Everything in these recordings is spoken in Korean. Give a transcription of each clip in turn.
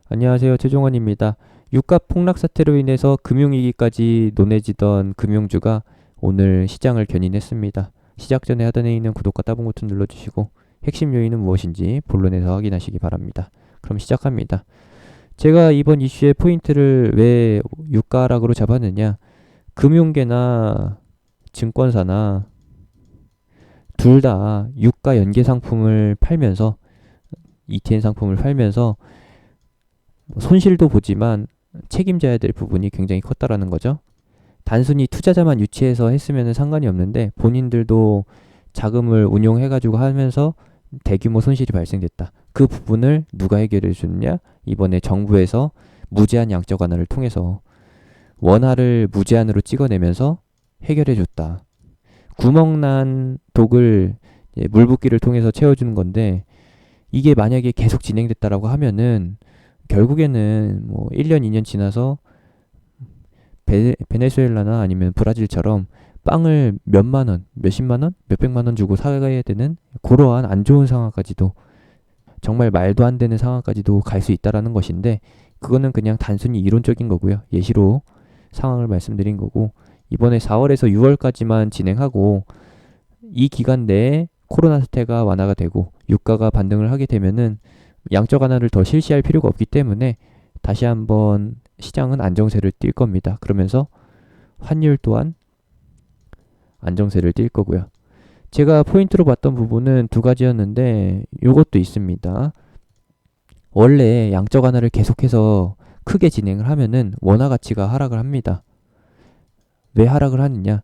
안녕하세요. 최종원입니다. 유가 폭락 사태로 인해서 금융위기까지 논해지던 금융주가 오늘 시장을 견인했습니다. 시작 전에 하단에 있는 구독과 따봉 버튼 눌러주시고 핵심 요인은 무엇인지 본론에서 확인하시기 바랍니다. 그럼 시작합니다. 제가 이번 이슈의 포인트를 왜 유가 하락으로 잡았느냐? 금융계나 증권사나 둘 다 유가 연계 상품을 팔면서 ETN 상품을 팔면서 손실도 보지만 책임져야 될 부분이 굉장히 컸다라는 거죠. 단순히 투자자만 유치해서 했으면 상관이 없는데 본인들도 자금을 운용해가지고 하면서 대규모 손실이 발생됐다. 그 부분을 누가 해결해 줬냐? 이번에 정부에서 무제한 양적 완화를 통해서 원화를 무제한으로 찍어내면서 해결해 줬다. 구멍난 독을 물붓기를 통해서 채워주는 건데 이게 만약에 계속 진행됐다라고 하면은 결국에는 뭐 1년, 2년 지나서 베네수엘라나 아니면 브라질처럼 빵을 몇만 원, 몇십만 원, 몇백만 원 주고 사가야 되는 그러한 안 좋은 상황까지도 정말 말도 안 되는 상황까지도 갈 수 있다라는 것인데 그거는 그냥 단순히 이론적인 거고요. 예시로 상황을 말씀드린 거고 이번에 4월에서 6월까지만 진행하고 이 기간 내에 코로나 사태가 완화가 되고 유가가 반등을 하게 되면은 양적 완화를 더 실시할 필요가 없기 때문에 다시 한번 시장은 안정세를 띌 겁니다. 그러면서 환율 또한 안정세를 띌 거고요. 제가 포인트로 봤던 부분은 두 가지였는데 이것도 있습니다. 원래 양적 완화를 계속해서 크게 진행을 하면은 원화 가치가 하락을 합니다. 왜 하락을 하느냐?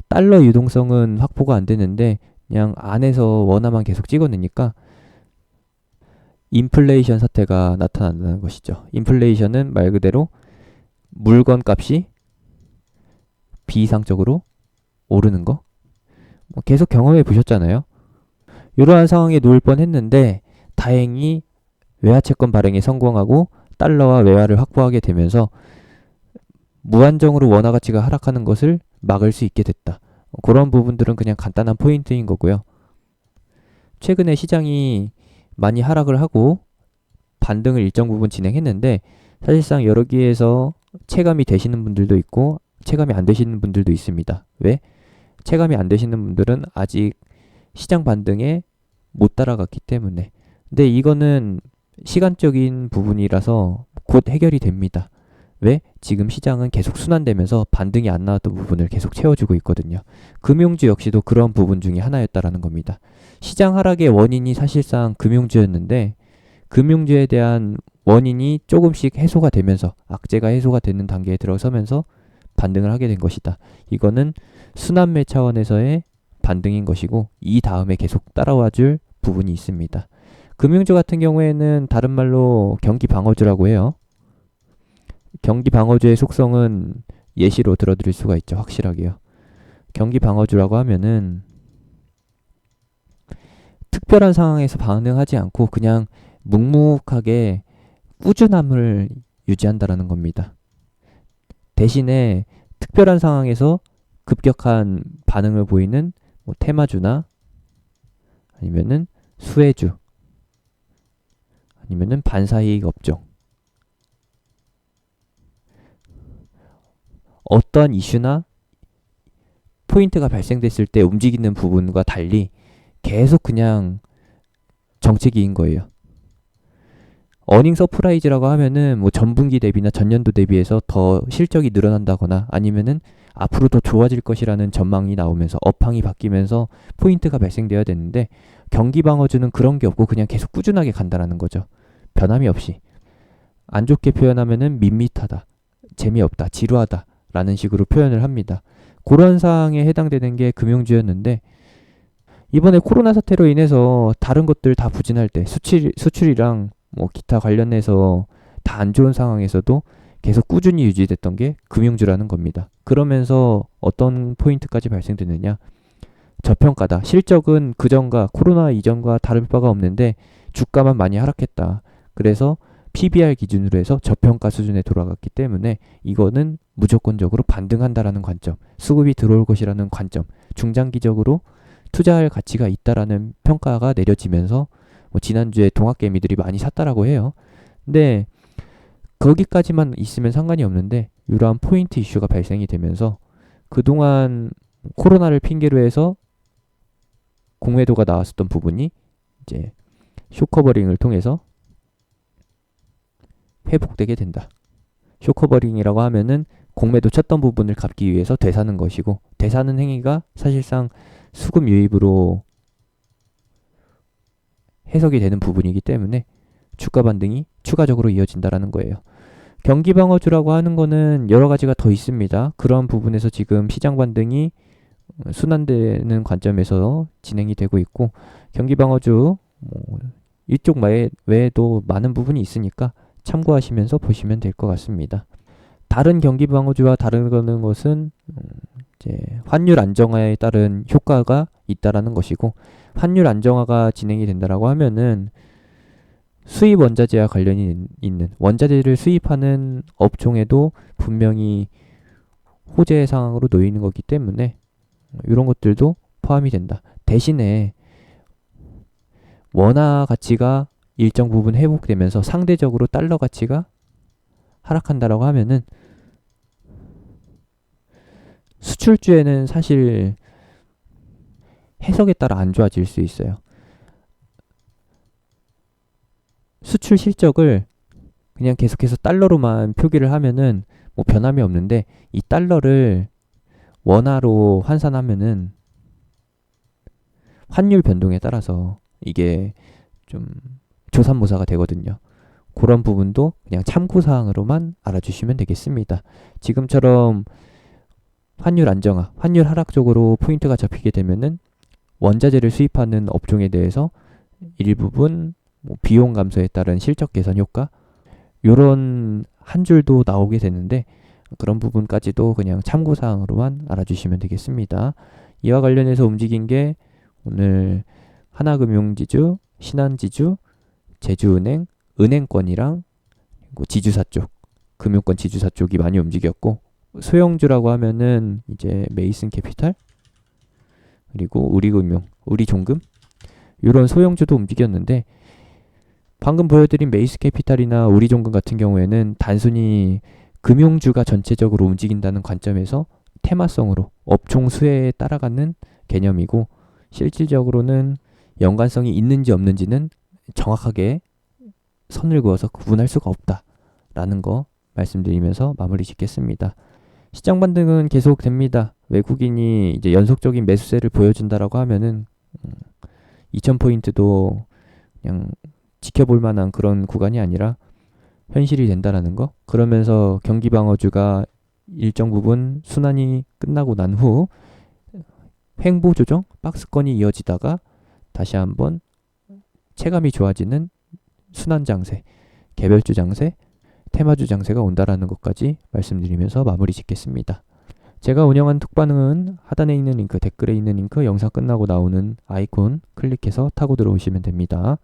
달러 유동성은 확보가 안 되는데 그냥 안에서 원화만 계속 찍어내니까 인플레이션 사태가 나타난다는 것이죠. 인플레이션은 말 그대로 물건 값이 비이상적으로 오르는 거. 계속 경험해 보셨잖아요. 이러한 상황에 놓일 뻔했는데 다행히 외화 채권 발행에 성공하고 달러와 외화를 확보하게 되면서 무한정으로 원화 가치가 하락하는 것을 막을 수 있게 됐다. 그런 부분들은 그냥 간단한 포인트인 거고요. 최근에 시장이 많이 하락을 하고 반등을 일정 부분 진행했는데 사실상 여기에서 체감이 되시는 분들도 있고 체감이 안 되시는 분들도 있습니다. 왜? 체감이 안 되시는 분들은 아직 시장 반등에 못 따라갔기 때문에. 근데 이거는 시간적인 부분이라서 곧 해결이 됩니다. 왜? 지금 시장은 계속 순환되면서 반등이 안 나왔던 부분을 계속 채워주고 있거든요. 금융주 역시도 그런 부분 중에 하나였다라는 겁니다. 시장 하락의 원인이 사실상 금융주였는데 금융주에 대한 원인이 조금씩 해소가 되면서 악재가 해소가 되는 단계에 들어서면서 반등을 하게 된 것이다. 이거는 순환매 차원에서의 반등인 것이고 이 다음에 계속 따라와 줄 부분이 있습니다. 금융주 같은 경우에는 다른 말로 경기 방어주라고 해요. 경기 방어주의 속성은 예시로 들어드릴 수가 있죠. 확실하게요. 경기 방어주라고 하면은 특별한 상황에서 반응하지 않고 그냥 묵묵하게 꾸준함을 유지한다라는 겁니다. 대신에 특별한 상황에서 급격한 반응을 보이는 뭐 테마주나 아니면은 수혜주 아니면은 반사이익 업종 어떠한 이슈나 포인트가 발생됐을 때 움직이는 부분과 달리 계속 그냥 정체기인 거예요. 어닝 서프라이즈라고 하면은 뭐 전분기 대비나 전년도 대비해서 더 실적이 늘어난다거나 아니면은 앞으로 더 좋아질 것이라는 전망이 나오면서 업황이 바뀌면서 포인트가 발생되어야 되는데 경기 방어주는 그런 게 없고 그냥 계속 꾸준하게 간다라는 거죠. 변함이 없이. 안 좋게 표현하면은 밋밋하다, 재미없다, 지루하다 라는 식으로 표현을 합니다. 그런 사항에 해당되는 게 금융주였는데 이번에 코로나 사태로 인해서 다른 것들 다 부진할 때 수출이랑 뭐 기타 관련해서 다 안 좋은 상황에서도 계속 꾸준히 유지됐던 게 금융주라는 겁니다. 그러면서 어떤 포인트까지 발생되느냐? 저평가다. 실적은 그전과 코로나 이전과 다를 바가 없는데 주가만 많이 하락했다. 그래서 PBR 기준으로 해서 저평가 수준에 돌아갔기 때문에 이거는 무조건적으로 반등한다라는 관점, 수급이 들어올 것이라는 관점, 중장기적으로 투자할 가치가 있다라는 평가가 내려지면서 지난주에 동학개미들이 많이 샀다라고 해요. 근데 거기까지만 있으면 상관이 없는데 이러한 포인트 이슈가 발생이 되면서 그동안 코로나를 핑계로 해서 공매도가 나왔었던 부분이 이제 숏커버링을 통해서 회복되게 된다. 숏커버링이라고 하면은 공매도 쳤던 부분을 갚기 위해서 되사는 것이고, 되사는 행위가 사실상 수급 유입으로 해석이 되는 부분이기 때문에 주가 반등이 추가적으로 이어진다라는 거예요. 경기 방어주라고 하는 거는 여러 가지가 더 있습니다. 그런 부분에서 지금 시장 반등이 순환되는 관점에서 진행이 되고 있고, 경기 방어주 이쪽 외에도 많은 부분이 있으니까 참고하시면서 보시면 될 것 같습니다. 다른 경기 방어주와 다른 것은 이제 환율 안정화에 따른 효과가 있다라는 것이고, 환율 안정화가 진행이 된다라고 하면은 수입 원자재와 관련이 있는 원자재를 수입하는 업종에도 분명히 호재 상황으로 놓이는 거기 때문에 이런 것들도 포함이 된다. 대신에 원화 가치가 일정 부분 회복되면서 상대적으로 달러 가치가 하락한다라고 하면은 수출주에는 사실 해석에 따라 안 좋아질 수 있어요. 수출 실적을 그냥 계속해서 달러로만 표기를 하면은 뭐 변함이 없는데, 이 달러를 원화로 환산하면은 환율 변동에 따라서 이게 좀 조삼모사가 되거든요. 그런 부분도 그냥 참고사항으로만 알아주시면 되겠습니다. 지금처럼 환율 안정화, 환율 하락 쪽으로 포인트가 잡히게 되면은 원자재를 수입하는 업종에 대해서 일부분 비용 감소에 따른 실적 개선 효과, 요런 한 줄도 나오게 되는데 그런 부분까지도 그냥 참고사항으로만 알아주시면 되겠습니다. 이와 관련해서 움직인 게 오늘 하나금융지주, 신한지주, 제주은행, 은행권이랑 지주사 쪽, 금융권 지주사 쪽이 많이 움직였고, 소형주라고 하면은 이제 메이슨캐피탈, 그리고 우리금융, 우리종금, 이런 소형주도 움직였는데, 방금 보여드린 메이슨캐피탈이나 우리종금 같은 경우에는 단순히 금융주가 전체적으로 움직인다는 관점에서 테마성으로 업종 수혜에 따라가는 개념이고, 실질적으로는 연관성이 있는지 없는지는 정확하게 선을 그어서 구분할 수가 없다라는 거 말씀드리면서 마무리 짓겠습니다. 시장 반등은 계속됩니다. 외국인이 이제 연속적인 매수세를 보여준다라고 하면은 2000포인트도 그냥 지켜볼 만한 그런 구간이 아니라 현실이 된다라는 거. 그러면서 경기 방어주가 일정 부분 순환이 끝나고 난 후 횡보 조정, 박스권이 이어지다가 다시 한번 체감이 좋아지는 순환 장세, 개별주 장세, 테마주 장세가 온다라는 것까지 말씀드리면서 마무리 짓겠습니다. 제가 운영한 톡반응은 하단에 있는 링크, 댓글에 있는 링크, 영상 끝나고 나오는 아이콘 클릭해서 타고 들어오시면 됩니다.